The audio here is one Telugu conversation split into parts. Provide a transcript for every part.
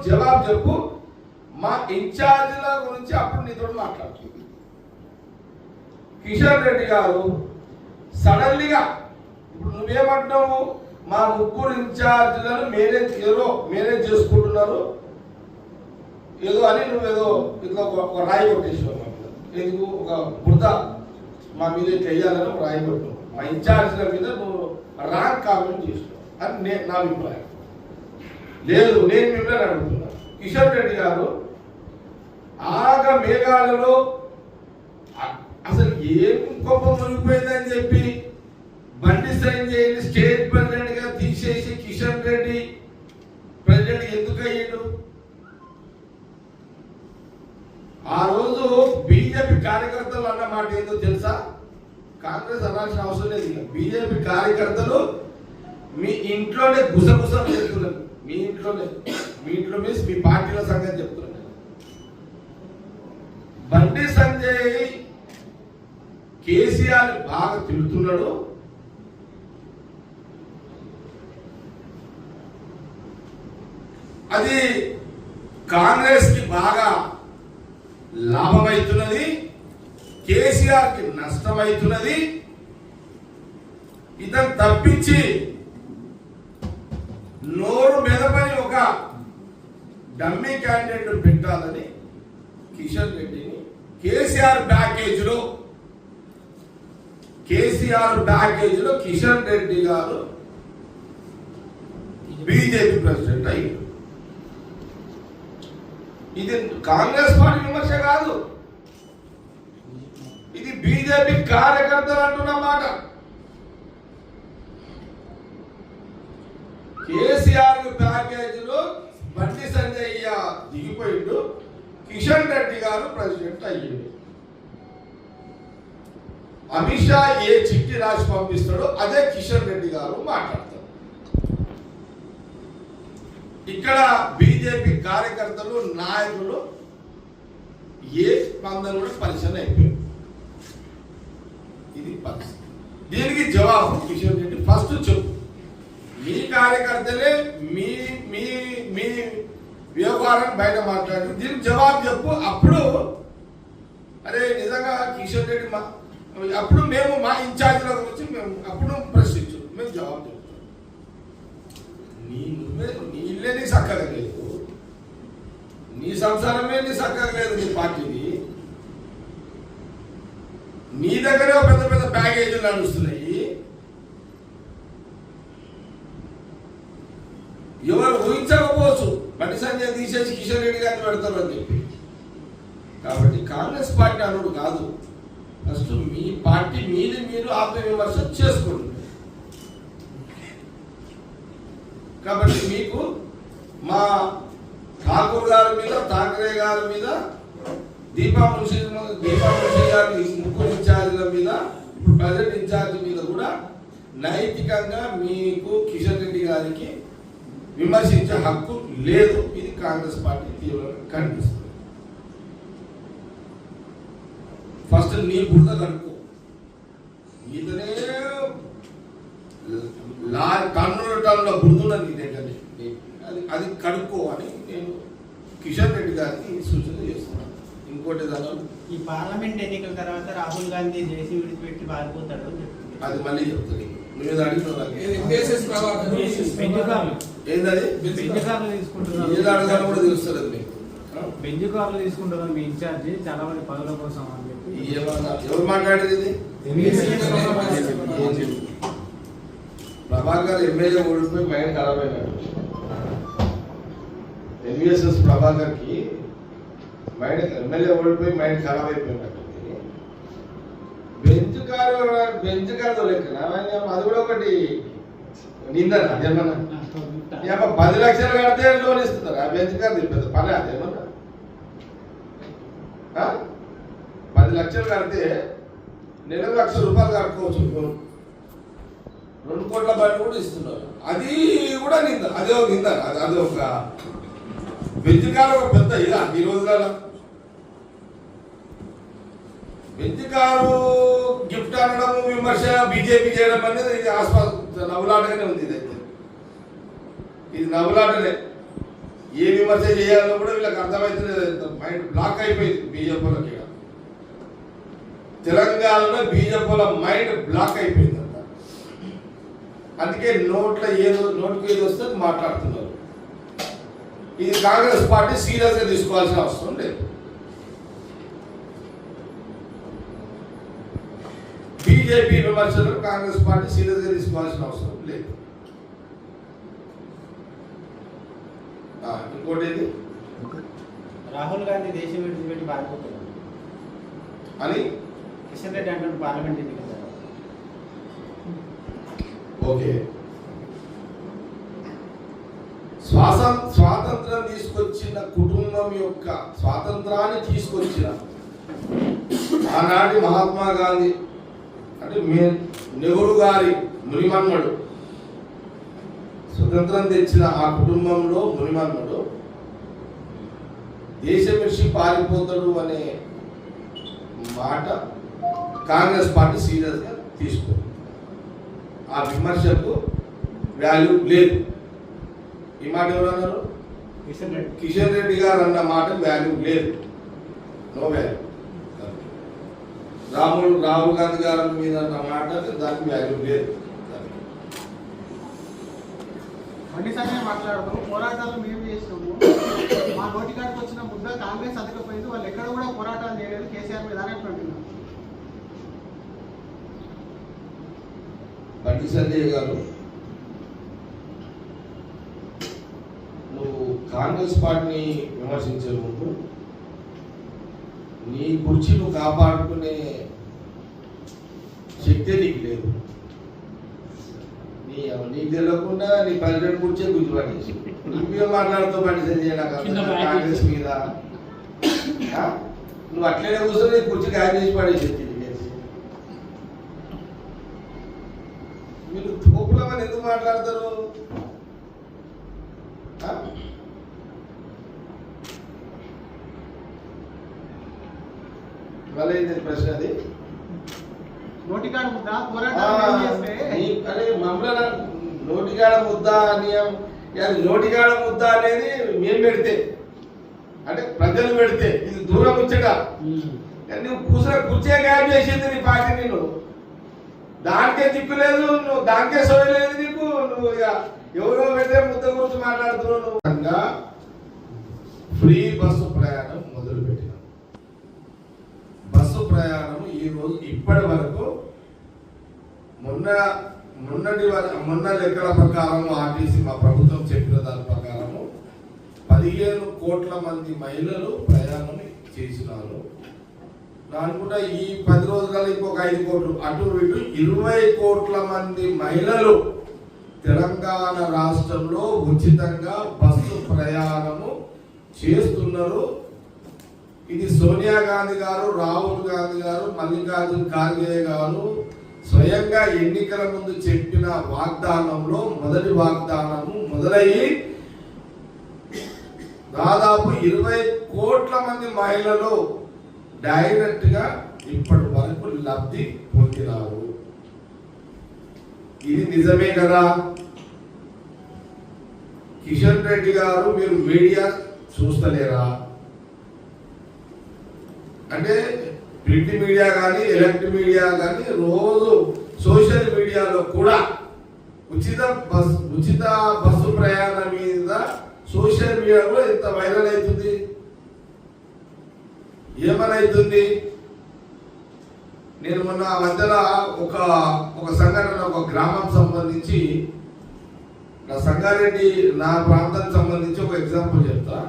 జవాబు చెప్పు. మా ఇన్ఛార్జీల గురించి అప్పుడు నీతో మాట్లాడుతుంది. కిషన్ రెడ్డి గారు సడన్లీగా ఇప్పుడు నువ్వేమంటున్నావు, మా ముగ్గురు ఇన్ఛార్జీలను మేనేజ్ చేసుకుంటున్నారు ఏదో అని నువ్వేదో ఇట్లా ఒక రాయి కొట్టేసావు. ఎందుకు ఒక బురద మా మీద ఇట్లా వేయాలని ఒక రాయి కొట్టావు. మా ఇన్ఛార్జీల మీద నువ్వు రాంగ్ కామెంట్ చేసినావు అని నా అభిప్రాయం. లేదు, నేను మిమ్మల్ని అడుగుతున్నా. కిషన్ రెడ్డి గారు ఆగ మేఘాలలో అసలు ఏం గొప్ప మునిగిపోయిందని చెప్పి బండి సంజయ్ని స్టేట్ ప్రెసిడెంట్ గా తీసేసి కిషన్ రెడ్డి ప్రెసిడెంట్ ఎందుకు అయ్యాడు? ఆ రోజు బీజేపీ కార్యకర్తలు అన్న మాట ఏందో తెలుసా? కాంగ్రెస్ అనాల్సిన అవసరం లేదు. బీజేపీ కార్యకర్తలు మీ ఇంట్లోనే గుసగుసలు చేస్తున్నారు. మీ ఇంట్లో మీన్స్ మీ పార్టీల సంగతి చెప్తున్నారు. బండి సంజయ్ కేసీఆర్ బాగా తిడుతున్నాడు. అది కాంగ్రెస్ కి బాగా లాభమవుతున్నది, కేసీఆర్ కి నష్టమవుతున్నది. ఇతను తప్పించి నోరు మెదపని ఒక డమ్మీ క్యాండిడేట్ పెట్టాలని కిషన్ రెడ్డిని కేసీఆర్ ప్యాకేజీలో కిషన్ రెడ్డి గారు బీజేపీ ప్రెసిడెంట్ అయ్యారు. ఇది కాంగ్రెస్ పార్టీ విమర్శ కాదు, ఇది బీజేపీ కార్యకర్తలు అంటున్న మాట. కేసీఆర్ ప్యాకేజీలో బండి సంజయ్య దిగిపోయిండు, కిషన్ రెడ్డి గారు ప్రెసిడెంట్ అయ్యిండు. అమిత్ షా ఏ చిట్టి రాసి పంపిస్తాడో అదే కిషన్ రెడ్డి గారు మాట్లాడతారు. ఇక్కడ బీజేపీ కార్యకర్తలు నాయకులు ఏ స్పందన కూడా పరిచయం అయిపోయారు. ఇది పరిస్థితి. దీనికి జవాబు కిషన్ రెడ్డి ఫస్ట్ చెప్పు. మీ కార్యకర్తలే మీ మీ మీ వ్యవహారం బయట మాట్లాడారు, దీనికి జవాబు చెప్పు. అప్పుడు అరే నిజంగా కిషన్ రెడ్డి అప్పుడు మేము మా ఇన్ఛార్జీల గురించి మేము అప్పుడు ప్రశ్నించు, మేము జవాబు చెప్తాం. నీ ఇల్లే నీ చక్కగా లేదు, నీ సంసారమే నీ చక్కగా లేదు, నీ పార్టీని నీ దగ్గరే పెద్ద పెద్ద ప్యాకేజీలు నడుస్తున్నాయి. ఎవరు ఊహించకపోవచ్చు బండి సంజయ్ తీసేసి కిషన్ రెడ్డి గారిని పెడతారు అని చెప్పి. కాబట్టి కాంగ్రెస్ పార్టీ అనుడు కాదు, ఫస్ట్ మీ పార్టీ మీది మీరు ఆత్మవిమర్శ చేసుకోండి. కాబట్టి మీకు మా ఠాకూర్ గారి మీద, ఠాకరే గారి మీద, దీపా మున్షి గారి ముగ్గురు ఇన్ఛార్జీల మీద, ఇప్పుడు ప్రెసిడెంట్ ఇన్ఛార్జి మీద కూడా నైతికంగా మీకు కిషన్ రెడ్డి గారికి విమర్శించే హక్కు లేదు. ఇది కాంగ్రెస్ పార్టీ తీవ్రంగా ఖండిస్తుంది. ఫస్ట్ నీ బురద కడుక్కో, నీతోనే టన్నుల బురద నీ దగ్గర, అది కడుక్కో అని నేను కిషన్ రెడ్డి గారికి సూచన చేస్తున్నాను. ఇంకోటి దాని ఈ పార్లమెంట్ ఎన్నికల తర్వాత రాహుల్ గాంధీ జేసీ విడిచిపెట్టి పారిపోతాడు అది మళ్ళీ చెప్తుంది. నువ్వు అడిగినావు కూడా తెలుస్తుంది. మీకు బెంచ్ కార్లు తీసుకుంటున్నాం మీ ఇన్ఛార్జి చాలా మంది పదవుల కోసం అని చెప్పి ఎవరు మాట్లాడేది? ప్రభాకర్ ఎమ్మెల్యే ఓడిపోయి మైండ్ ఖరాబ్ అయినాడు. ఎంవిఎస్ఎస్ ప్రభాకర్ కి ఎమ్మెల్యే ఓడిపోయి మైండ్ ఖరాబ్ అయిపోయినట్టు. బెంచ్ కారు లెక్కన అది కూడా ఒకటి నిందన. అదేమన్నా 10 లక్షలు కడితే లోన్ ఇస్తున్నారు. ఆ బెంచ్ కారు పెద్ద పని అదేమన్నా? 10 లక్షలు కడితే నెలకు ₹1,00,000 కట్టుకోవచ్చు లోన్. 2 కోట్ల బండి కూడా ఇస్తున్నారు. అది కూడా నింద, అదే ఒక నింద. అది ఒక బెంచ్ కారు ఒక పెద్ద ఇలా ఈ రోజులలో బెంచ్ కారు గిఫ్ట్ అనడం, విమర్శ బీజేపీ చేయడం అనేది ఇది నవ్వులాటగానే ఉంది. ఇది నవ్వులాటనే. ఏ విమర్శ చేయాలో కూడా వీళ్ళకి అర్థమవుతుంది. మైండ్ బ్లాక్ అయిపోయింది బీజేపీలోకి. తెలంగాణలో బీజేపీల మైండ్ బ్లాక్ అయిపోయింది అంట. అందుకే నోట్కి ఏది వస్తే అది మాట్లాడుతున్నారు. ఇది కాంగ్రెస్ పార్టీ సీరియస్ గా తీసుకోవాల్సిన అవసరం లేదు. బీజేపీ విమర్శలు కాంగ్రెస్ పార్టీ సీరియస్ గా తీసుకోవాల్సిన అవసరం లేదు. ఇంకోటి రాహుల్ గాంధీ దేశం విడిచిపెట్టి పారిపోతాడు అని కిషన్ రెడ్డి అంటాడు పార్లమెంట్ ఎన్నికల తర్వాత. ఓకే, స్వాతంత్రం తీసుకొచ్చిన కుటుంబం యొక్క స్వాతంత్రాన్ని తీసుకొచ్చిన ఆనాటి మహాత్మా గాంధీ అంటే నెహ్రూ గారి మునిమన్మడు, స్వతంత్రం తెచ్చిన ఆ కుటుంబంలో మునిమన్మడు దేశం విడిచి పారిపోతాడు అనే మాట కాంగ్రెస్ పార్టీ సీరియస్ గా తీసుకుంది. ఆ విమర్శకు వాల్యూ లేదు. ఈ మాట ఎవరు అన్నారు? కిషన్ రెడ్డి గారు అన్న మాట వాల్యూ లేదు, నో వాల్యూ. రాహుల్ గాంధీ గారి మీద అన్న మాట దానికి వాల్యూ లేదు. అన్నిసార్లు మాట్లాడదు పోరాటాలు మేము చేసినాము. మా నోటికాడికి వచ్చిన ముద్ద కాంగ్రెస్ అదకపోయింది. వాళ్ళు ఎక్కడ కూడా పోరాటాలు చేయలేదు కేసీఆర్ మీద అంటున్నాం. బండి సంజయ్ గారు, నువ్వు కాంగ్రెస్ పార్టీని విమర్శించే ముందు నీ కుర్చీ నువ్వు కాపాడుకునే శక్తి నీకు లేదు. నీకు తెలియకుండా నీ ప్రెసిడెంట్ కూర్చే గుర్తుపట్టేసి నువ్వే మాట్లాడుతూ బండి సంజయ్ కాంగ్రెస్ మీద. నువ్వు అట్లనే కూర్చొని నీ కుర్చీ గాయం చేసి పడేసి మీరు తోపులమని ఎందుకు మాట్లాడతారు? మళ్ళీ ప్రశ్న అది నోటికాడ ముద్ద పోరాటాలు చేస్తే మమ్మల్ని నోటికాడ ముద్ద నోటికాడ ముద్ద అనేది మేము పెడితే అంటే ప్రజలు పెడితే ఇది దూరం వచ్చాక నువ్వు కూర్చొని కూర్చే గాయం చేసేది నీ పార్టీ. నేను దానికే దిక్కులేదు, నువ్వు దానికే సోయలేదు నీకు. నువ్వు ఇక ఎవరో పెట్టే ముద్ద గురించి మాట్లాడుతున్నావు. నువ్వు ఫ్రీ బస్సు ప్రయాణం మొదలు పెట్టిన బస్సు ప్రయాణం ఈ రోజు ఇప్పటి వరకు మొన్న లెక్కల ప్రకారం ఆర్టీసీ మా ప్రభుత్వం చెప్పిన దాని ప్రకారము 15 కోట్ల మంది మహిళలు ప్రయాణం చేసినారు. అనుకుంటా ఈ 10 రోజులలో ఇంకొక 5 కోట్లు అటు ఇటు 20 కోట్ల మంది మహిళలు తెలంగాణ రాష్ట్రంలో ఉచితంగా బస్సు ప్రయాణము చేస్తున్నారు. ఇది సోనియా గాంధీ గారు, రాహుల్ గాంధీ గారు, మల్లికార్జున్ ఖార్గే గారు స్వయంగా ఎన్నికల ముందు చెప్పిన వాగ్దానంలో మొదటి వాగ్దానము మొదలయ్యి దాదాపు 20 కోట్ల మంది మహిళలు డైరెక్ట్ గా ఇప్పటి వరకు లబ్ధి పొందినారు. ఇది నిజమే కదా? కిషన్ రెడ్డి గారు, మీరు మీడియా చూస్తలేరా? అంటే ప్రింట్ మీడియా కానీ ఎలక్ట్రిక్ మీడియా కానీ రోజు సోషల్ మీడియాలో కూడా ఉచిత బస్సు ప్రయాణం మీద సోషల్ మీడియాలో ఎంత వైరల్ అవుతుంది. ఏమనవుతుంది? నేను మొన్న మధ్యలో ఒక సంఘటన, ఒక గ్రామం సంబంధించి నా సంగారెడ్డి నా ప్రాంతానికి సంబంధించి ఒక ఎగ్జాంపుల్ చెప్తా.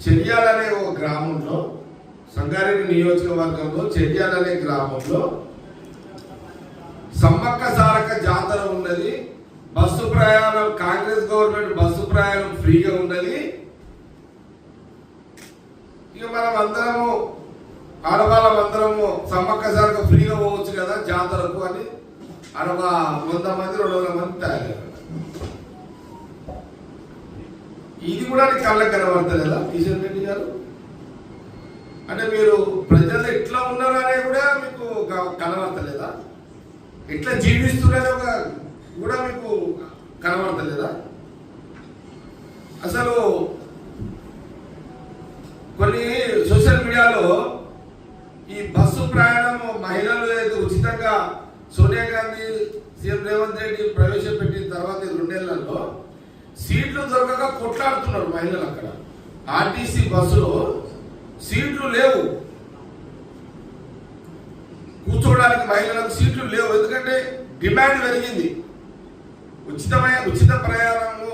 చెర్యాలనే ఒక గ్రామంలో, సంగారెడ్డి నియోజకవర్గంలో చెర్యాలనే గ్రామంలో సమ్మక్క సారక్క జాతర ఉన్నది. బస్సు ప్రయాణం, కాంగ్రెస్ గవర్నమెంట్ బస్సు ప్రయాణం ఫ్రీగా ఉన్నది. ఇక మనం అందరము ఆడవాళ్ళం అందరము సమ్మక్క సారక్క ఫ్రీగా పోవచ్చు కదా జాతరకు అని 100 మంది 200 మంది తయారయ్యారు. ఇది కూడా కళ్ళకి కనబడతలేదా కిషన్ రెడ్డి గారు? అంటే మీరు ప్రజలు ఎట్లా ఉన్నారు అనేది కూడా మీకు కనబడతలేదా? ఎట్లా జీవిస్తున్నారో కూడా మీకు కనబడతలేదా? అసలు కొన్ని సోషల్ మీడియాలో ఈ బస్సు ప్రయాణం మహిళలు అయితే ఉచితంగా సోనియా గాంధీ సీఎం రేవంత్ రెడ్డి ప్రవేశపెట్టిన తర్వాత 2 నెలల్లో సీట్లు దొరకక కొట్లాడుతున్నారు మహిళలు. అక్కడ ఆర్టీసీ బస్సులో సీట్లు లేవు, కూర్చోవడానికి మహిళలకు సీట్లు లేవు. ఎందుకంటే డిమాండ్ పెరిగింది. ఉచిత ప్రయాణము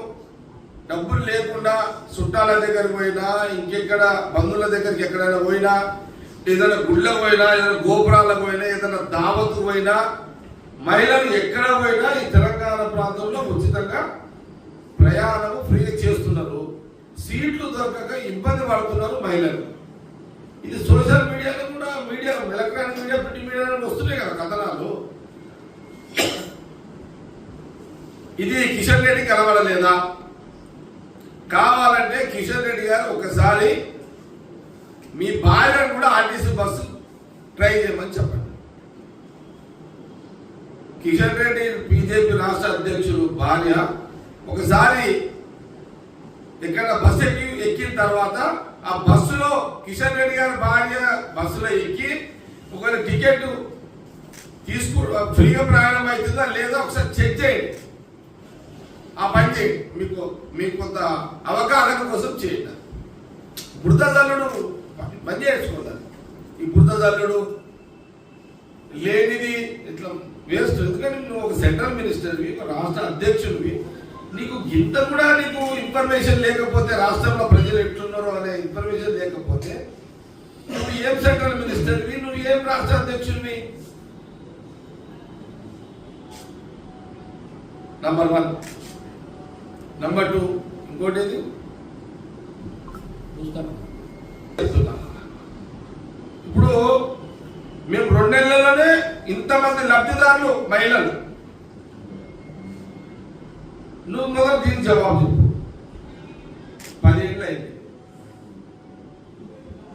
డబ్బులు లేకుండా చుట్టాల దగ్గరికి పోయినా, ఇంకెక్కడ బంధువుల దగ్గరికి ఎక్కడైనా పోయినా, ఏదైనా గుళ్ళకు పోయినా, ఏదైనా గోపురాలకు పోయినా, ఏదైనా దావత్కు పోయినా, మహిళలు ఎక్కడ పోయినా ఈ తెలంగాణ ప్రాంతంలో ఉచితంగా ప్రయాణము ఫ్రీగా చేస్తున్నారు. సీట్లు దొరకక ఇబ్బంది పడుతున్నారు మహిళలు. ఇది సోషల్ మీడియాలో కూడా, ఎలక్ట్రానిక్ మీడియా, ప్రింట్ మీడియాలో వస్తున్నాయి కదా కథనాలు. ఇది కిషన్ రెడ్డి కనబడలేదా? కావాలంటే కిషన్ రెడ్డి గారు ఒకసారి మీ భార్యను కూడా ఆర్టీసీ బస్సు ట్రై చేయమని చెప్పండి. కిషన్ రెడ్డి బీజేపీ రాష్ట్ర అధ్యక్షుడు భార్య ఒకసారి ఎక్కడ బస్సు ఎక్కిన తర్వాత ఆ బస్సులో కిషన్ రెడ్డి గారి భార్య బస్సులో ఎక్కి ఒకవేళ టికెట్ ఫ్రీగా ప్రయాణం అవుతుందా లేదా ఒకసారి చెక్ చేయండి. ఆ పని చేయండి, మీకు కొంత అవగాహన కోసం చేయండి. బురద జల్లుడు పని చేసుకోవాలి. ఈ బురద జల్లుడు లేనిది ఇట్లా వేస్ట్. ఎందుకంటే నువ్వు ఒక సెంట్రల్ మినిస్టర్వి, ఒక రాష్ట్ర అధ్యక్షుడివి, నీకు ఇంత కూడా నీకు ఇన్ఫర్మేషన్ లేకపోతే, రాష్ట్రంలో ప్రజలు ఎట్లున్నారో అనే ఇన్ఫర్మేషన్ లేకపోతే నువ్వు ఏం సెంట్రల్ మినిస్టర్వి, నువ్వు ఏం రాష్ట్ర అధ్యక్షుడివి? నంబర్ 1. నంబర్ 2 ఇంకోటి ఏది ఇప్పుడు మేము 2 నెలల్లోనే ఇంతమంది లబ్ధిదారులు మహిళలు. నువ్వు మొదలు దీనికి జవాబు చెప్పు. 10 ఏళ్ళు అయింది.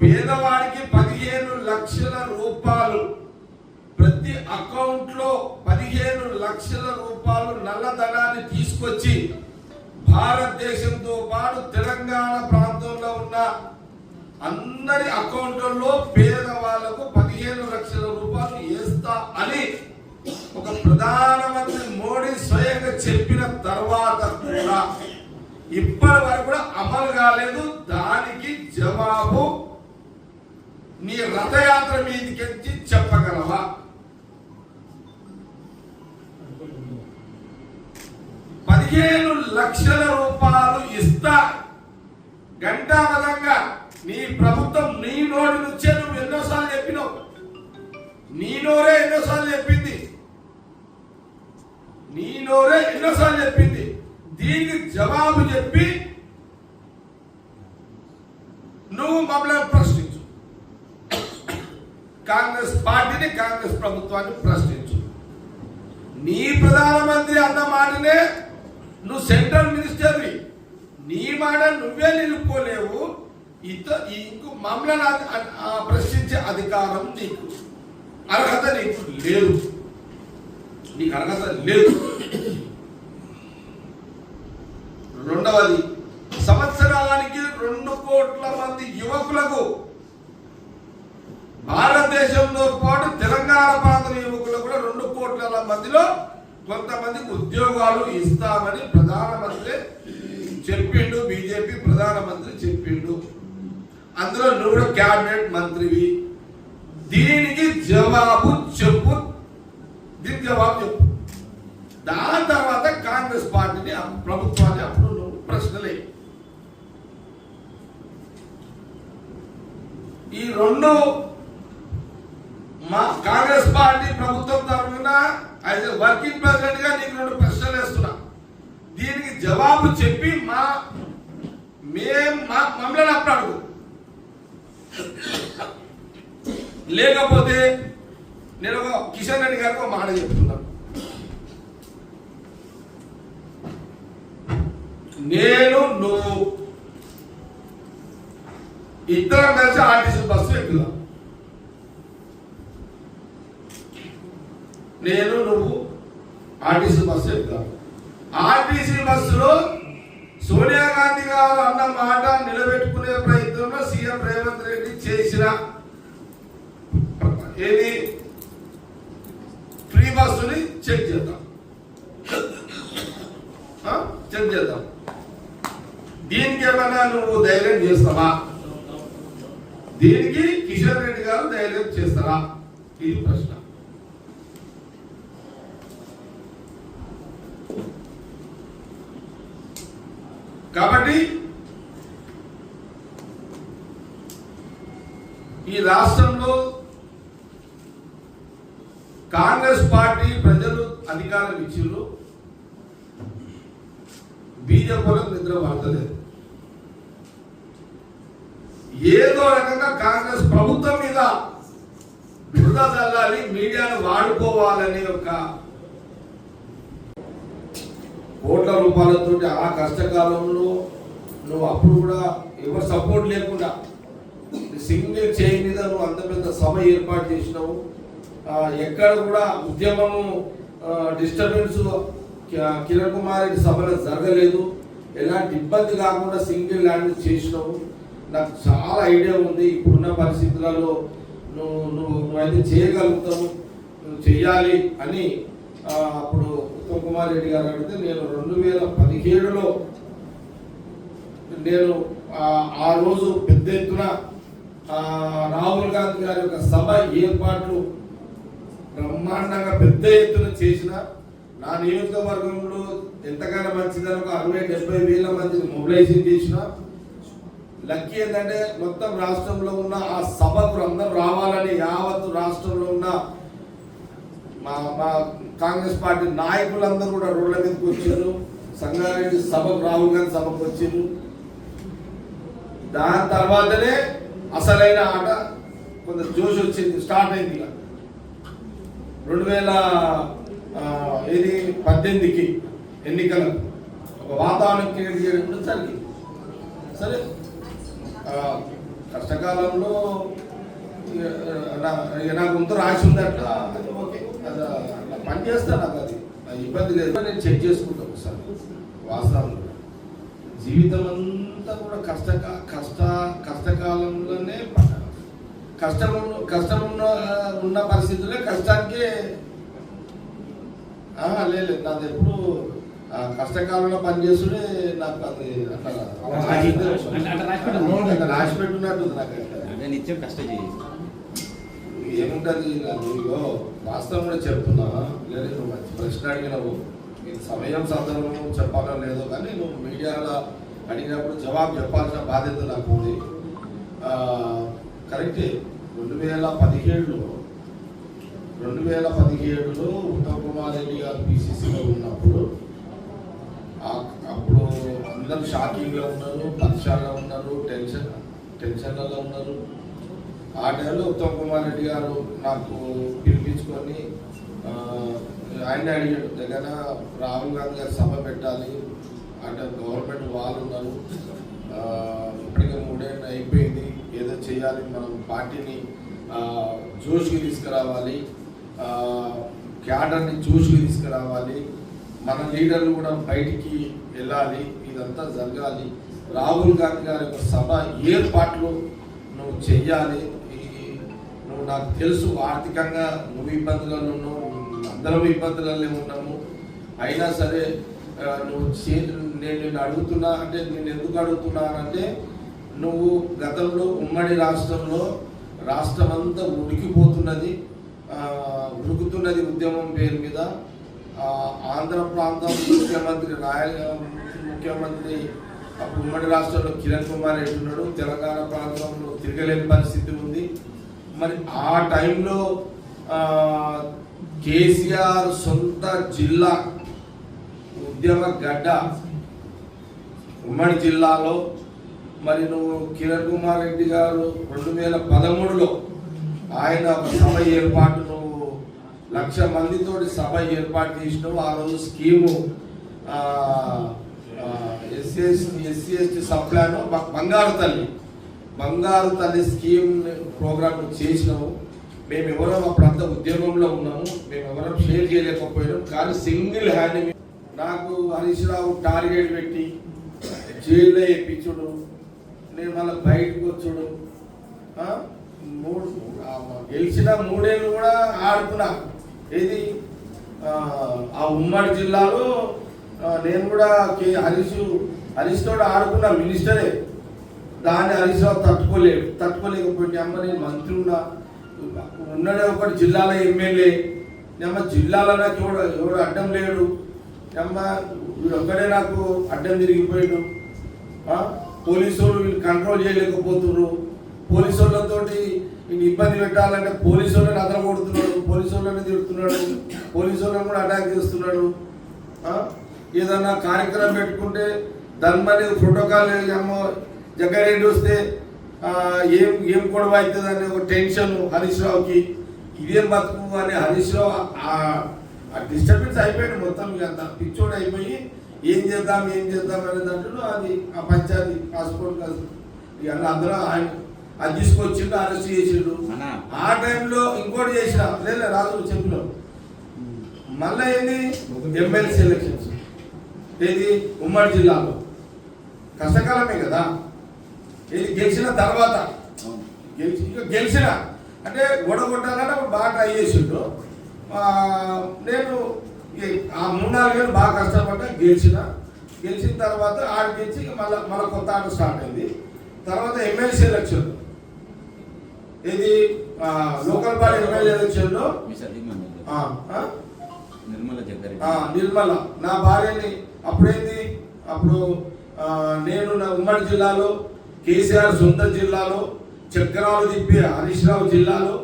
పేదవాడికి 15 లక్షల రూపాయలు ప్రతి అకౌంట్ లో 15 లక్షల రూపాయలు నల్లధనాన్ని తీసుకొచ్చి భారతదేశంతో పాటు తెలంగాణ ప్రాంతంలో ఉన్న అందరి అకౌంట్లలో పేదవాళ్లకు 15 లక్షల రూపాయలు వేస్తా అని ఒక ప్రధానమంత్రి మోడీ స్వయంగా చెప్పిన తర్వాత కూడా ఇప్పటి వరకు కూడా అమలు కాలేదు. దానికి జవాబు నీ రథయాత్ర మీదకి చెప్పగలవా? 15 లక్షల రూపాయలు ఇస్తా గంటాబద్ధంగా నీ ప్రభుత్వం నీ నోటి నుంచే నువ్వు ఎన్నోసార్లు చెప్పినావు. నీ నోరే ఎన్నోసార్లు చెప్పింది. దీనికి జవాబు చెప్పి నువ్వు మమ్మల్ని ప్రశ్నించు. కాంగ్రెస్ పార్టీని, కాంగ్రెస్ ప్రభుత్వాన్ని ప్రశ్నించు. నీ ప్రధానమంత్రి అన్న మాటనే, నువ్వు సెంట్రల్ మినిస్టర్వి, నీ మాట నువ్వే నిలుపుకోలేవు. ఇంకో మమ్మల్ని ప్రశ్నించే అధికారం నీకు, అర్హత నీకు లేదు. రెండవది, సంవత్సరానికి 2 కోట్ల మంది యువకులకు, భారతదేశంతో పాటు తెలంగాణ ప్రాంత యువకులకు కూడా 2 కోట్ల మందిలో కొంతమందికి ఉద్యోగాలు ఇస్తామని ప్రధానమంత్రి చెప్పిండు. బీజేపీ ప్రధానమంత్రి చెప్పిండు. అందులో నువ్వు కూడా క్యాబినెట్ మంత్రివి. దీనికి జవాబు చెప్పు. దాని తర్వాత కాంగ్రెస్ పార్టీని, ప్రభుత్వాన్ని అప్పుడు నువ్వు ప్రశ్నలే. ఈ 2 మా కాంగ్రెస్ పార్టీ ప్రభుత్వం తరఫున యాజ్ ఎ వర్కింగ్ ప్రెసిడెంట్ గా నీకు 2 ప్రశ్నలు వేస్తున్నా. దీనికి జవాబు చెప్పి మమ్మల్ని అప్పుడు అడుగు. లేకపోతే నేను కిషన్ రెడ్డి గారికి ఒక మాట చెప్తున్నాను. నువ్వు ఇద్దరం కలిసి ఆర్టీసీ బస్సు ఎక్కుదాం. నువ్వు ఆర్టీసీ బస్సు ఎక్కుదాం. ఆర్టీసీ బస్సులో సోనియా గాంధీ గారు అన్న మాట నిలబెట్టుకునే ప్రయత్నంలో సీఎం రేవంత్ రెడ్డి చేసిన ఏది ఫ్రీ బస్సుని చెక్ చేద్దాం, చెక్ చేద్దాం. దీనికి ఏమైనా నువ్వు ధైర్యం చేస్తావా? దీనికి కిషన్ రెడ్డి గారు ధైర్యం చేస్తారా? ఇది ప్రశ్న. కాబట్టి ఈ రాష్ట్రంలో కాంగ్రెస్ పార్టీ ప్రజలు అధికారం ఇచ్చిర్రు, బీజేపీలకు నిద్ర పడతలేదు. ఏదో రకంగా కాంగ్రెస్ ప్రభుత్వం మీద బురద చల్లాలి, మీడియాను వాడుకోవాలనే ఒక కోట్ల రూపాయలతో ఆ కష్టకాలంలో నువ్వు అప్పుడు కూడా ఎవరు సపోర్ట్ లేకుండా సింగిల్ చేయి మీద నువ్వు అంత పెద్ద సభ ఏర్పాటు చేసినావు. ఎక్కడ కూడా ఉద్యమము డిస్టర్బెన్స్ కిరణ్ కుమార్ రెడ్డి సభలో జరగలేదు. ఎలాంటి ఇబ్బంది కాకుండా సింగిల్ ల్యాండ్ చేసినావు. నాకు చాలా ఐడియా ఉంది ఇప్పుడున్న పరిస్థితులలో నువ్వైతే చేయగలుగుతావు, నువ్వు చెయ్యాలి అని అప్పుడు ఉత్తమ్ కుమార్ రెడ్డి గారు అడిగితే నేను 2017లో నేను ఆ రోజు పెద్ద ఎత్తున రాహుల్ గాంధీ గారి యొక్క సభ ఏర్పాట్లు బ్రహ్మాండంగా పెద్ద ఎత్తున చేసిన, నా నియోజకవర్గంలో ఎంతగానో మంచిదని ఒక 60-70 వేల మందిని మొబిలైజేషన్ చేసిన. లక్కీ ఏంటంటే మొత్తం రాష్ట్రంలో ఉన్న ఆ సభకు అందరూ రావాలని యావత్తు రాష్ట్రంలో ఉన్న మా కాంగ్రెస్ పార్టీ నాయకులందరూ కూడా రోడ్ల మీదకి వచ్చారు. సంగారెడ్డి సభకు రాహుల్ గాంధీ సభకు వచ్చారు. దాని తర్వాతనే అసలైన ఆట కొంత జోష్ వచ్చింది, స్టార్ట్ అయింది. 2018కి ఎన్నికలకు ఒక వాతావరణం క్రియేట్ చేయడం కూడా జరిగింది. సరే కష్టకాలంలో నాకు ముందు రాసి ఉందట, అది ఓకే, అది అట్లా పని చేస్తాను, నాకు అది ఇబ్బంది లేదు. నేను చెక్ చేసుకుంటాను ఒకసారి. వాస్తవంలో జీవితం అంతా కూడా కష్టకాలంలోనే కష్టం ఉన్న పరిస్థితుల్లో కష్టానికే లేదు. నాది ఎప్పుడు కష్టకాలంలో పనిచేస్తుంటే నాకు అది అట్లా రాసి పెట్టున్నట్టు నాకు నిత్యం కష్టం చేయాలి. ఏముంటది వాస్తవం కూడా చెప్తున్నా. లేదు నువ్వు మంచి ప్రశ్న అడిగినావు, నీకు సమయం సందర్భం చెప్పాలో లేదో కానీ నువ్వు మీడియాలో అడిగినప్పుడు జవాబు చెప్పాల్సిన బాధ్యత నాకు ఉంది. కరెక్టే. 2017లో ఉత్తమ్ కుమార్ రెడ్డి గారు పిసిసిలో ఉన్నప్పుడు అప్పుడు అందరూ షాకింగ్లో ఉన్నారు, పక్షాల్లో ఉన్నారు, టెన్షన్లలో ఉన్నారు. ఆ టైంలో ఉత్తమ్ కుమార్ రెడ్డి గారు నాకు పిలిపించుకొని ఆయన అడిగాడు, దగ్గర రాహుల్ గాంధీ గారు సభ పెట్టాలి అంటే గవర్నమెంట్ వాళ్ళు ఉన్నారు, ఇప్పటికే 3 ఏళ్ళు అయిపోయింది, ఏదో చేయాలి, మనం పార్టీని జోష్కి తీసుకురావాలి, క్యాడర్ని జోష్కి తీసుకురావాలి, మన లీడర్లు కూడా బయటికి వెళ్ళాలి, ఇదంతా జరగాలి. రాహుల్ గాంధీ గారి యొక్క సభ ఏర్పాట్లు నువ్వు చెయ్యాలి. నువ్వు నాకు తెలుసు ఆర్థికంగా నువ్వు ఇబ్బందులలో ఉన్నావు, అందరం ఇబ్బందులలో ఉన్నాము, అయినా సరే నువ్వు నేను అడుగుతున్నా అంటే నేను ఎందుకు అడుగుతున్నానంటే నువ్వు గతంలో ఉమ్మడి రాష్ట్రంలో రాష్ట్రం అంతా ఉడుకుతున్నది ఉద్యమం పేరు మీద. ఆంధ్ర ప్రాంతం ముఖ్యమంత్రి అప్పుడు ఉమ్మడి రాష్ట్రంలో కిరణ్ కుమార్ రెడ్డి ఉన్నాడు, తెలంగాణ ప్రాంతంలో తిరగలేని పరిస్థితి ఉంది. మరి ఆ టైంలో కేసీఆర్ సొంత జిల్లా ఉద్యమ గడ్డ ఉమ్మడి జిల్లాలో మరి నువ్వు కిరణ్ కుమార్ రెడ్డి గారు 2013లో ఆయన సభ ఏర్పాటు నువ్వు 1,00,000 మందితోటి సభ ఏర్పాటు చేసినావు. ఆ రోజు స్కీము ఎస్సీ ఎస్టీ సప్లాన్ బంగారు తల్లి స్కీమ్ ప్రోగ్రామ్ చేసినాము. మేము ఎవరం అప్పుడంతా ఉద్యమంలో ఉన్నాము, మేము ఎవరం షేర్ చేయలేకపోయినాం. కానీ సింగిల్ హ్యాండ్ నాకు హరీష్ రావు టార్గెట్ పెట్టి జైల్లో వేయించుడు, నేను మళ్ళీ బయటకు వచ్చుడు, గెలిచిన 3 ఏళ్ళు కూడా ఆడుకున్నా. ఏది ఆ ఉమ్మడి జిల్లాలో నేను కూడా హరీష్ తోటి ఆడుకున్నా, మినిస్టరే. దాన్ని హరీష్ రావు తట్టుకోలేకపోయింది. అమ్మ నేను మంత్రి ఉన్నాడే ఒకటి జిల్లాలో ఎమ్మెల్యే, అమ్మ జిల్లాలో నాకు ఎవడు అడ్డం లేడు, అమ్మ ఒక్కడే నాకు అడ్డం తిరిగిపోయాడు. పోలీసు వాళ్ళు వీళ్ళు కంట్రోల్ చేయలేకపోతున్నారు. పోలీసు వాళ్ళతోటి ఇబ్బంది పెట్టాలంటే పోలీసు వాళ్ళని అదనం కొడుతున్నాడు, పోలీసు వాళ్ళని తిడుతున్నాడు, పోలీసు వాళ్ళని కూడా అటాక్ చేస్తున్నాడు. ఏదన్నా కార్యక్రమం పెట్టుకుంటే దాని మీద ప్రోటోకాల్ ఏమో జగ్గారెడ్డి వస్తే ఏం గొడవ అవుతుంది అనే ఒక టెన్షన్ హరీష్ రావుకి. ఇదేం బతుకు అని హరీష్ రావు డిస్టర్బెన్స్ అయిపోయాడు మొత్తం. అంత పిచ్చోడు అయిపోయి ఏం చేద్దాం అనే దాంట్లో అది ఆ పంచాయతీ హాస్పిటల్ ఇక అందరూ ఆయన అది తీసుకొచ్చిండు, అరెస్ట్ చేసిండు. ఆ టైంలో ఇంకోటి చేసిన లేదా రాజు చెప్పిన మళ్ళీ ఏంది ఎమ్మెల్సీ ఎలక్షన్స్, ఏది ఉమ్మడి జిల్లాలో కష్టకాలమే కదా. ఇది గెలిచిన తర్వాత గెలిచిన అంటే గొడగొట్టాలంటే అప్పుడు బాగా ట్రై చేసిండు. నేను ఆ 3-4 ఏళ్ళు బాగా కష్టపడ్డా, గెలిచిన తర్వాత ఆడి గెలిచి మళ్ళీ కొత్త ఆట స్టార్ట్ అయింది. తర్వాత ఎమ్మెల్సీ ఎలక్షన్, ఇది లోకల్ బాడీ ఎమ్మెల్యే ఎలక్షన్లో నిర్మల నా భార్యని అప్పుడు నేను నా ఉమ్మడి జిల్లాలో, కేసీఆర్ సొంత జిల్లాలో, చక్రాలు తిప్పి హరీష్ రావు జిల్లాలో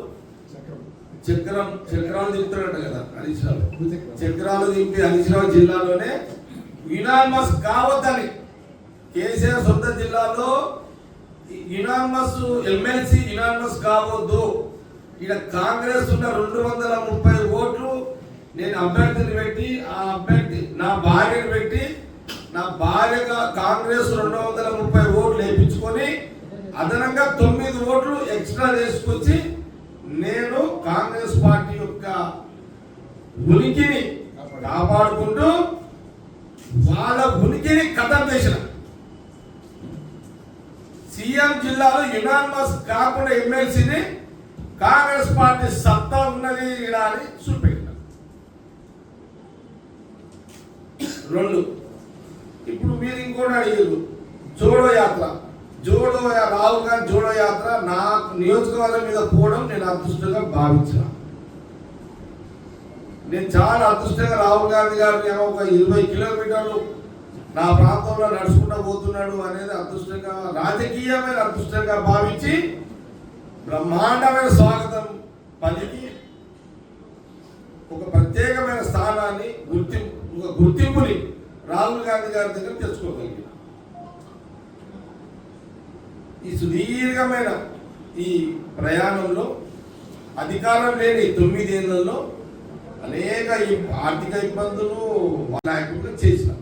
చక్రాలు తిప్పుతాడట కదా హరీష్ రావు, చక్రాలు తిప్పి హరీష్ రావు జిల్లాలోనే యునానిమస్ కావద్దని కేసీఆర్ సొంత జిల్లాలో యునానిమస్ ఎమ్మెల్సీ యునానిమస్ కావద్దు. ఇక్కడ కాంగ్రెస్ ఉన్న 230 ఓట్లు నేను అభ్యర్థిని పెట్టి ఆ అభ్యర్థి నా భార్యను పెట్టి నా భార్యగా కాంగ్రెస్ 230 ఓట్లు వేయించుకొని అదనంగా 9 ఓట్లు ఎక్స్ట్రా చేసుకొచ్చి నేను కాంగ్రెస్ పార్టీ యొక్క ఉనికిని కాపాడుకుంటూ వాళ్ళ ఉనికిని ఖతం చేసిన. సీఎం జిల్లాలో యునానిమస్ కాకుండా ఎమ్మెల్సీని కాంగ్రెస్ పార్టీ సత్తా ఉన్నది అని చూపెట్టిన. 2 ఇప్పుడు మీరు ఇంకోటి అడిగారు, జోడో యాత్ర. రాహుల్ గాంధీ జోడో యాత్ర నా నియోజకవర్గం మీద పోవడం నేను అదృష్టంగా భావించిన. నేను చాలా అదృష్టంగా రాహుల్ గాంధీ గారిని ఒక 20 కిలోమీటర్లు నా ప్రాంతంలో నడుచుకుంటూ పోతున్నాడు అనేది అదృష్టంగా, రాజకీయమైన అదృష్టంగా భావించి బ్రహ్మాండమైన స్వాగతం పలికి ఒక ప్రత్యేకమైన స్థానాన్ని గుర్తింపుని రాహుల్ గాంధీ గారి దగ్గర తెచ్చుకోగలిగింది. ఈ సుదీర్ఘమైన ఈ ప్రయాణంలో అధికారం లేని 9 ఏళ్లలో అనేక ఆర్థిక ఇబ్బందులు నాయకులుగా చేసిన.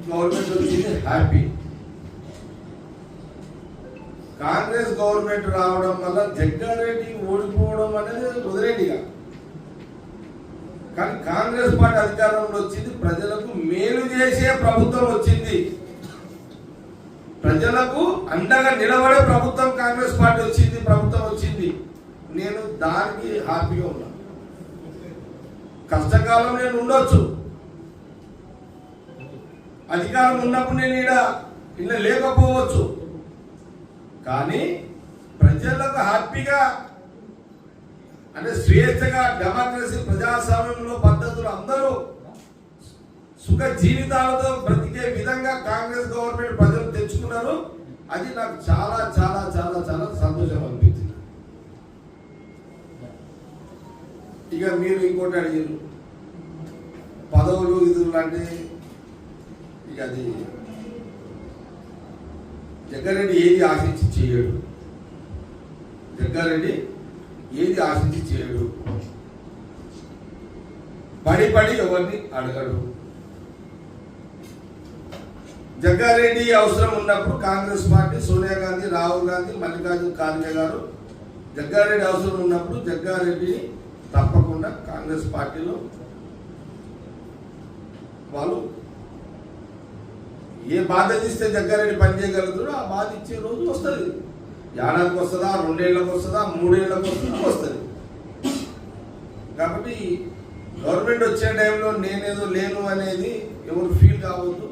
గవర్నమెంట్ వచ్చింది హ్యాపీ. కాంగ్రెస్ గవర్నమెంట్ రావడం వల్ల జగ్గారెడ్డి ఓడిపోవడం అనేది వదిలేండిగా. కానీ కాంగ్రెస్ పార్టీ అధికారంలో వచ్చింది, ప్రజలకు మేలు చేసే ప్రభుత్వం వచ్చింది, ప్రజలకు అండగా నిలబడే ప్రభుత్వం కాంగ్రెస్ పార్టీ ప్రభుత్వం వచ్చింది. నేను దానికి హ్యాపీగా ఉన్నాను. కష్టకాలం నేను ఉండొచ్చు, అధికారం ఉన్నప్పుడు నేను ఇలా లేకపోవచ్చు, కానీ ప్రజలకు హ్యాపీగా అంటే స్వేచ్ఛగా డెమోక్రసీ ప్రజాస్వామ్యంలో పద్ధతులు అందరూ సుఖ జీవితాలతో బ్రతికే విధంగా కాంగ్రెస్ గవర్నమెంట్ ప్రజలు తెచ్చుకున్నారు. అది నాకు చాలా చాలా చాలా చాలా సంతోషం అనిపించింది. ఇక మీరు ఇంకోటి అడిగారు, పదవులు విధులు అంటే ఇక అది జగ్గారెడ్డి ఏది ఆశించి చేయడు. జగ్గారెడ్డి ఏది ఆశించి చేయడు, పడి ఎవరిని అడగడు. జగ్గారెడ్డి అవసరం ఉన్నప్పుడు కాంగ్రెస్ పార్టీ సోనియా గాంధీ, రాహుల్ గాంధీ, మల్లికార్జున ఖార్గే గారు జగ్గారెడ్డి అవసరం ఉన్నప్పుడు జగ్గారెడ్డిని తప్పకుండా కాంగ్రెస్ పార్టీలో వాళ్ళు ఏ బాధ్యత ఇస్తే జగ్గారెడ్డి పని చేయగలుగుతాడో ఆ బాధ ఇచ్చే రోజు వస్తుంది. ఏడాదికి వస్తుందా, 2 ఏళ్ళకి వస్తుందా, 3 ఏళ్ళకి వస్తుందా, వస్తుంది. కాబట్టి గవర్నమెంట్ వచ్చే టైంలో నేనేదో లేను అనేది ఎవరు ఫీల్ కావద్దు.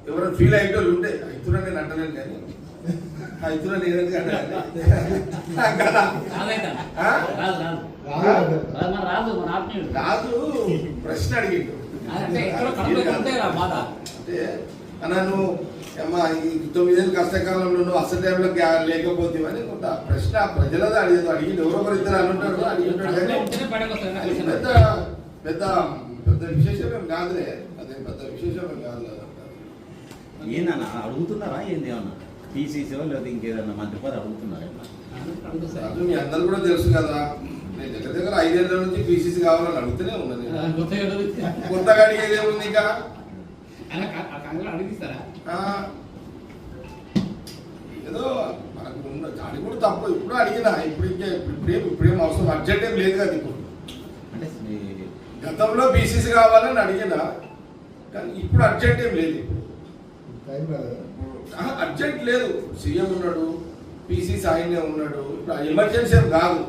ఎవరైనా ఫీల్ అయ్యేటోళ్ళు ఉంటే అవుతున్నా నేను అంటలేను, కానీ అవుతున్నా నేనేది రాదు. ప్రశ్న అడిగిండు అంటే నన్ను అమ్మా ఈ 9 ఏళ్ళు కష్టకాలంలో నువ్వు అసలు టైంలో లేకపోతే అని కొంత ప్రశ్న ప్రజలదే అడిగింది. ఎవరో ఒకరు ఇద్దరు అనుంటాడు, అడిగింటాడు, కానీ పెద్ద పెద్ద పెద్ద విశేషం ఏం కాదులే. అదే పెద్ద విశేషం ఏం కాదు. ఏందన్నా అడుగుతున్నారా ఏంది ఏమన్నా టీసీసీ లేదా ఇంకేదన్నా మంత్రి పదవి అడుగుతున్నారా? అది మీ అందరు కూడా తెలుసు కదా, నేను దగ్గర 5 ఏళ్ళ నుంచి పీసీసీ కావాలని అడుగుతూనే ఉన్నది. కొత్తగా అడిగేది ఏముంది ఇంకా? ఏదో మనకు ఉన్న దాని కూడా తప్పు. ఇప్పుడు అడిగినా ఇప్పుడేం అవసరం అర్జెంట్ ఏం లేదు కదా. ఇప్పుడు అంటే గతంలో బీసీసీ కావాలని అడిగినా, కానీ ఇప్పుడు అర్జెంట్ ఏం లేదు. అర్జెంట్ లేదు. సీఎం ఉన్నాడు, పీసీసీ ఆయనే ఉన్నాడు. ఇప్పుడు ఎమర్జెన్సీ ఏం కాదు.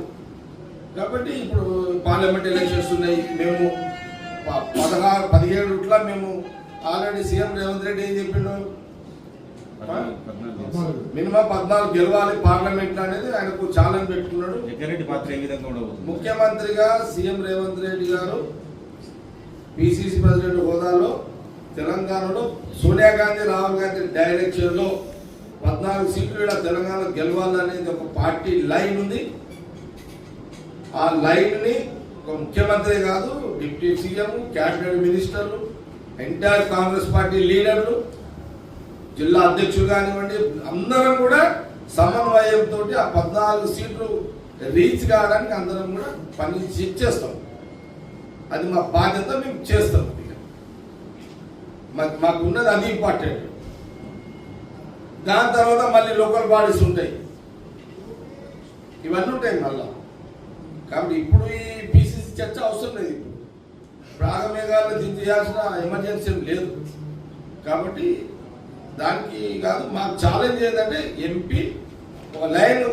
కాబట్టి ఇప్పుడు పార్లమెంట్ ఎలక్షన్స్ ఉన్నాయి. మేము 17 మేము ఆల్రెడీ సీఎం రేవంత్ రెడ్డి ఏం చెప్పిండు, మినిమం 14 గెలవాలి పార్లమెంట్ అనేది ఆయనకు ఛాలెంజ్ పెట్టుకున్నాడు. జగ్గారెడ్డి పాత్ర ఏ విధంగా ఉండబోతుంది? ముఖ్యమంత్రిగా సీఎం రేవంత్ రెడ్డి గారు పిసిసి ప్రెసిడెంట్ హోదాలో తెలంగాణలో సోనియా గాంధీ, రాహుల్ గాంధీ డైరెక్షన్ లో 14 సీట్లు ఇలా తెలంగాణ గెలవాలనేది ఒక పార్టీ లైన్ ఉంది. ఆ లైన్ ని ఒక ముఖ్యమంత్రి కాదు, డిప్యూటీ సీఎం, క్యాబినెట్ మినిస్టర్లు, ఎంటైర్ కాంగ్రెస్ పార్టీ లీడర్లు, జిల్లా అధ్యక్షులు కానివ్వండి, అందరం కూడా సమన్వయంతో ఆ 14 సీట్లు రీచ్ కావడానికి అందరం కూడా పని చేస్తాం. అది మా బాధ్యత, మేము చేస్తాం. మాకు ఉన్నది అది ఇంపార్టెంట్. దాని తర్వాత మళ్ళీ లోకల్ బాడీస్ ఉంటాయి, ఇవన్నీ ఉంటాయి మళ్ళా. కాబట్టి ఇప్పుడు ఈ పీసీసీ చర్చ అవసరం లేదు. ఇప్పుడు ఆగమేఘాలు దించేయాల్సిన ఎమర్జెన్సీ లేదు. కాబట్టి దానికి కాదు, మాకు ఛాలెంజ్ ఏంటంటే ఎంపీ ఒక లైన్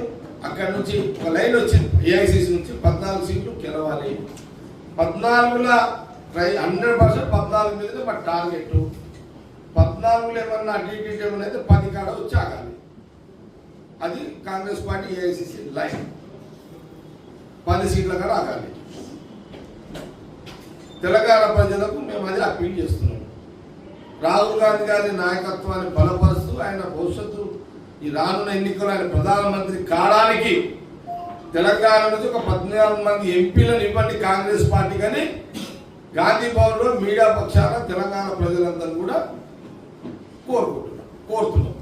అక్కడ నుంచి ఒక లైన్ వచ్చింది, ఏఐసిసి నుంచి 14 సీట్లు గెలవాలి. 14లో 100% 14 మీదనే మా టార్గెట్. 14లో ఏమన్నా అటు ఇటు ఏమన్నా 10 కాడ వచ్చి ఆగాలి. అది కాంగ్రెస్ పార్టీ ఏఐసిసి లైన్. 10 సీట్ల కాడ ఆగాలి. తెలంగాణ ప్రజలకు మేము అది అప్పీల్ చేస్తున్నాం. రాహుల్ గాంధీ గారి నాయకత్వాన్ని బలపరుస్తూ ఆయన భవిష్యత్తు ఈ రానున్న ఎన్నికలు ఆయన ప్రధానమంత్రి కావడానికి తెలంగాణ నుంచి ఒక 14 మంది ఎంపీలను ఇవ్వండి కాంగ్రెస్ పార్టీ కానీ గాంధీ భవన్లో మీడియా పక్షాన తెలంగాణ ప్రజలందరూ కూడా కోరుతున్నాం.